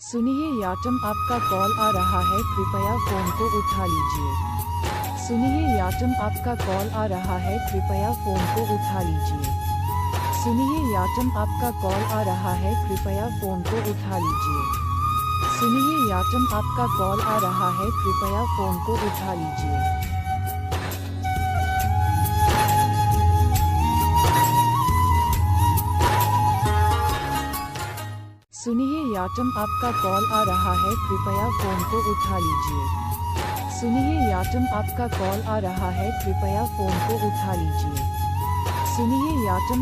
सुनिए याटम, आपका कॉल आ रहा है, कृपया फोन को उठा लीजिए। सुनिए याटम, आपका कॉल आ रहा है, कृपया फोन को उठा लीजिए। सुनिए याटम, आपका कॉल आ रहा है, कृपया फोन को उठा लीजिए। सुनिए याटम, आपका कॉल आ रहा है, कृपया फोन को उठा लीजिए। सुनिए याटम, आपका कॉल आ रहा है, कृपया फोन को उठा लीजिए। सुनिए याटम, आपका कॉल आ रहा है, कृपया फोन को उठा लीजिए। सुनिए याटम।